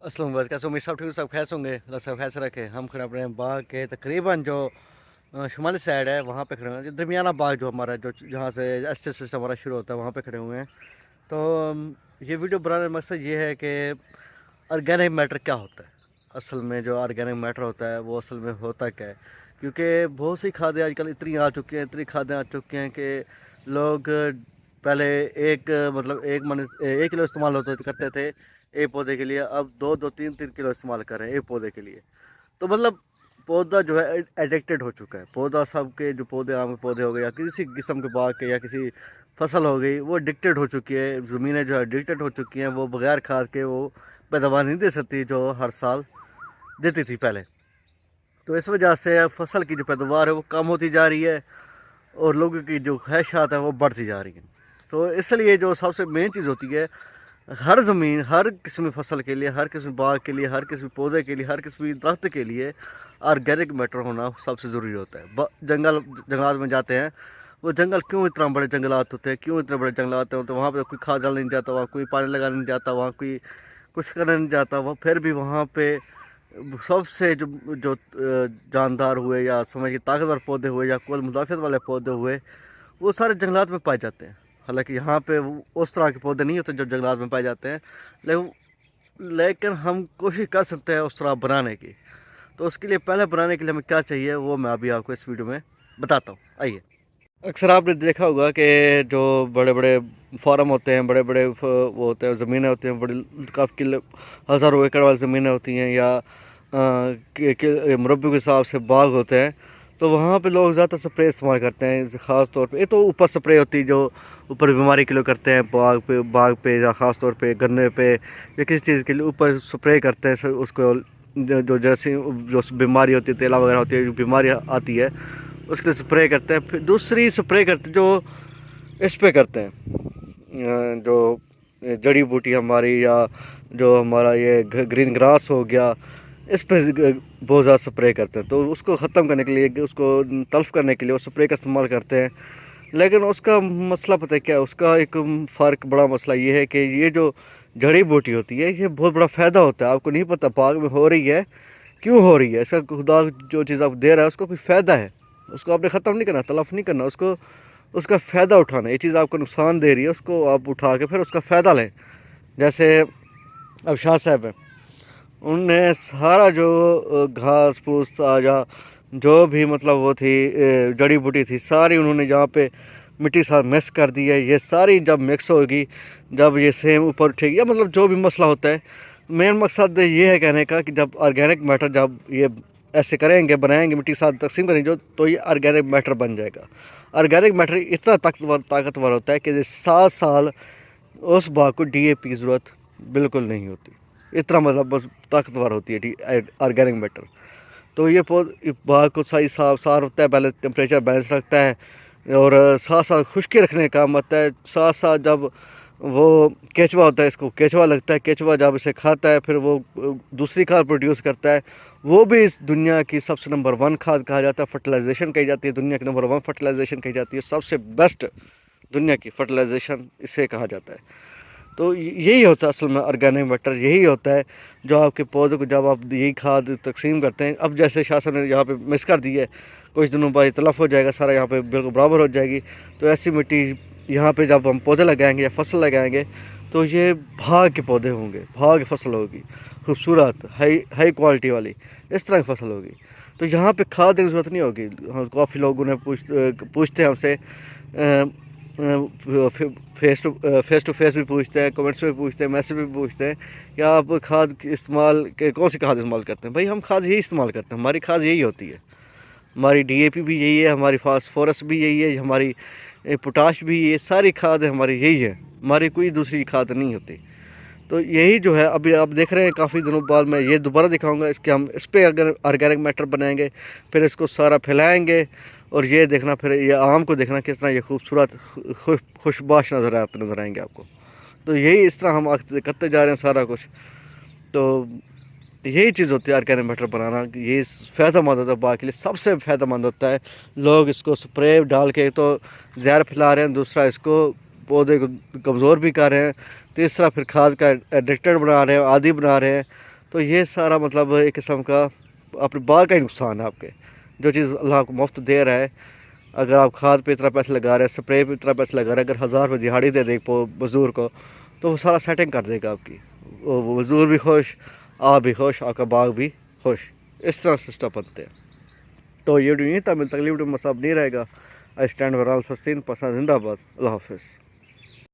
अस्सलाम वालेकुम, कैसे उम्मीद सब ठीक सब खैस होंगे, अल्लाह सब खैस रखे। हम खड़े अपने बाग के तकरीबन जो शुमाली साइड है वहाँ पे खड़े हुए हैं। जो दरमियाना बाग जो हमारा जो जहाँ से एस्टेट सिस्टम हमारा शुरू होता है वहाँ पे खड़े हुए हैं। तो ये वीडियो बनाने का मकसद ये है कि ऑर्गेनिक मैटर क्या होता है। असल में जो ऑर्गेनिक मैटर होता है वो असल में होता क्या है, क्योंकि बहुत सी खादें आजकल इतनी आ चुकी हैं, इतनी खादें आ चुकी हैं कि लोग पहले एक मतलब एक मन 1 किलो इस्तेमाल होते करते थे एक पौधे के लिए, अब 2-2 3-3 किलो इस्तेमाल कर रहे हैं एक पौधे के लिए। तो मतलब पौधा जो है एडिक्टेड हो चुका है। पौधा सबके जो पौधे आम के पौधे हो गए या किसी किस्म के बाग के या किसी फसल हो गई वो एडिक्टेड हो चुकी है। ज़मीनें जो है एडिक्टेड हो चुकी हैं, वो बगैर खाद के वो पैदावार नहीं दे सकती जो हर साल देती थी पहले। तो इस वजह से फसल की जो पैदावार है वो कम होती जा रही है और लोगों की जो ख्वाहिशात हैं वो बढ़ती जा रही हैं। तो इसलिए जो सबसे मेन चीज़ होती है, हर ज़मीन हर किस्म की फसल के लिए, हर किस्म बाग के लिए, हर किस्म पौधे के लिए, हर किस्म दरख्त के लिए ऑर्गेनिक मैटर होना सबसे ज़रूरी होता है। जंगलात में जाते हैं, वो जंगल क्यों इतना बड़े जंगलात होते हैं, क्यों इतने बड़े जंगलात होते हैं, तो वहाँ पे कोई खाद डालने नहीं जाता, वहाँ कोई पानी लगाने नहीं जाता, वहाँ कोई कुछ करने नहीं जाता। वो फिर भी वहाँ पे सबसे जो जो जानदार हुए या समझ के ताकतवर पौधे हुए या कुल मुदाफ़ियत वाले पौधे हुए, वो सारे जंगलात में पाए जाते हैं। हालांकि यहाँ पे उस तरह के पौधे नहीं होते जो जंगलात में पाए जाते हैं, लेकिन लेकिन हम कोशिश कर सकते हैं उस तरह बनाने की। तो उसके लिए पहले बनाने के लिए हमें क्या चाहिए वो मैं अभी आपको इस वीडियो में बताता हूँ, आइए। अक्सर आपने देखा होगा कि जो बड़े बड़े फार्म होते हैं, बड़े बड़े वो होते हैं, ज़मीनें होती हैं बड़ी, काफ़ी हज़ारों एकड़ वाली ज़मीनें होती हैं या मुरब्बे के हिसाब से बाग होते हैं। तो वहाँ पे लोग ज़्यादा स्प्रे इस्तेमाल करते हैं, ख़ास तौर पे ये तो ऊपर स्प्रे होती है जो ऊपर बीमारी के लिए करते हैं, बाग पे या ख़ास तौर पे गन्ने पे या किसी चीज़ के लिए ऊपर स्प्रे करते हैं उसको। जो जैसे जो बीमारी होती है, तेला वगैरह होती है, जो बीमारी आती है उसके लिए स्प्रे करते हैं। फिर दूसरी स्प्रे करते जो इस पे करते हैं, जो जड़ी बूटी हमारी या जो हमारा ये ग्रीन ग्रास हो गया, इस पे बहुत ज़्यादा स्प्रे करते हैं। तो उसको ख़त्म करने के लिए, उसको तल्फ़ करने के लिए वो स्प्रे का इस्तेमाल करते हैं। लेकिन उसका मसला पता है क्या है, उसका एक फ़र्क बड़ा मसला ये है कि ये जो जड़ी बूटी होती है ये बहुत बड़ा फ़ायदा होता है। आपको नहीं पता बाग में हो रही है, क्यों हो रही है, इसका खुदा जो चीज़ आपको दे रहा है उसका कोई फ़ायदा है। उसको आपने ख़त्म नहीं करना, तलफ़ नहीं करना, उसको उसका फ़ायदा उठाना। ये चीज़ आपको नुकसान दे रही है, उसको आप उठा के फिर उसका फ़ायदा लें। जैसे अब शाह साहब हैं, उनने सारा जो घास फूस या जो भी मतलब वो थी जड़ी बूटी थी, सारी उन्होंने यहाँ पे मिट्टी साथ मिक्स कर दी है। ये सारी जब मिक्स होगी, जब ये सेम ऊपर उठेगी या मतलब जो भी मसला होता है, मेन मकसद ये है कहने का कि जब ऑर्गेनिक मैटर जब ये ऐसे करेंगे, बनाएंगे, मिट्टी के साथ तकसीम करेंगे जो, तो ये ऑर्गेनिक मैटर बन जाएगा। ऑर्गेनिक मैटर इतना ताकतवर होता है कि 7 साल उस बाग को डीएपी की ज़रूरत बिल्कुल नहीं होती। इतना मतलब बस ताकतवर होती है ऑर्गेनिक मैटर। तो ये बाग को सही साफ साफ रखता है, बैलेंस टेम्परेचर बैलेंस रखता है और साथ साथ खुश्की रखने का काम आता है। साथ साथ जब वो केचवा होता है, इसको केचवा लगता है, केचवा जब इसे खाता है फिर वो दूसरी खाद प्रोड्यूस करता है। वो भी इस दुनिया की सबसे नंबर 1 खाद कहा जाता है, फर्टिलाइजेशन कही जाती है, दुनिया की नंबर 1 फर्टिलाइजेशन कही जाती है, सबसे बेस्ट दुनिया की फर्टिलाइजेशन इसे कहा जाता है। तो यही होता है असल में ऑर्गेनिक मैटर, यही होता है जो आपके पौधों को जब आप यही खाद तकसीम करते हैं। अब जैसे शासन ने यहाँ पे मिक्स कर दी है, कुछ दिनों बाद तलफ हो जाएगा, सारा यहाँ पे बिल्कुल बराबर हो जाएगी। तो ऐसी मिट्टी यहाँ पे जब हम पौधे लगाएंगे या फसल लगाएंगे तो ये भाग के पौधे होंगे, भाग की फसल होगी, खूबसूरत हाई क्वालिटी वाली, इस तरह की फसल होगी। तो यहाँ पे खाद की ज़रूरत नहीं होगी। काफ़ी लोग उन्हें पूछते हैं हमसे, फेस टू फेस भी पूछते हैं, कमेंट्स में पूछते हैं, मैसेज में पूछते हैं कि आप खाद इस्तेमाल के कौन सी खाद इस्तेमाल करते हैं। भाई हम खाद यही इस्तेमाल करते हैं, हमारी खाद यही होती है, हमारी डीएपी भी यही है, हमारी फास्फोरस भी यही है, हमारी पोटाश भी, ये सारी खाद हमारी यही है, हमारी कोई दूसरी खाद नहीं होती। तो यही जो है अभी आप देख रहे हैं, काफ़ी दिनों बाद मैं ये दोबारा दिखाऊंगा इसके, हम इस पर अगर ऑर्गेनिक मैटर बनाएंगे फिर इसको सारा फैलाएंगे और ये देखना, फिर ये आम को देखना किस तरह ये खूबसूरत खुशबाश नज़र आएंगे आपको। तो यही इस तरह हम करते जा रहे हैं सारा कुछ। तो यही चीज़ होती है ऑर्गेनिक मैटर बनाना, ये फ़ायदेमंद होता है, बाग के लिए सबसे फ़ायदेमंद होता है। लोग इसको स्प्रे डाल के तो जहर फैला रहे हैं, दूसरा इसको पौधे को कमज़ोर भी कर रहे हैं, तीसरा फिर खाद का एडिक्टेड बना रहे हैं, आदी बना रहे हैं। تو یہ سارا مطلب ایک قسم کا اپنے باغ کا ہی نقصان ہے آپ کے. جو چیز اللہ کو مفت دے رہا ہے، اگر آپ کھاد پہ اتنا پیسے لگا رہے ہیں، اسپرے پہ اتنا پیسے لگا رہے ہیں، اگر 1000 روپے دہاڑی دے دے مزدور کو تو وہ سارا سیٹنگ کر دے گا آپ کی. وہ مزدور بھی خوش، آپ بھی خوش، آپ کا باغ بھی خوش. اس طرح سسٹم بنتے ہیں. تو یہ ویڈیو نہیں تھا، تکلیف ویڈیو مصاب نہیں رہے گا. آئی اسٹینڈ ور آل فلسطین، پسند زندہ باد. اللہ حافظ.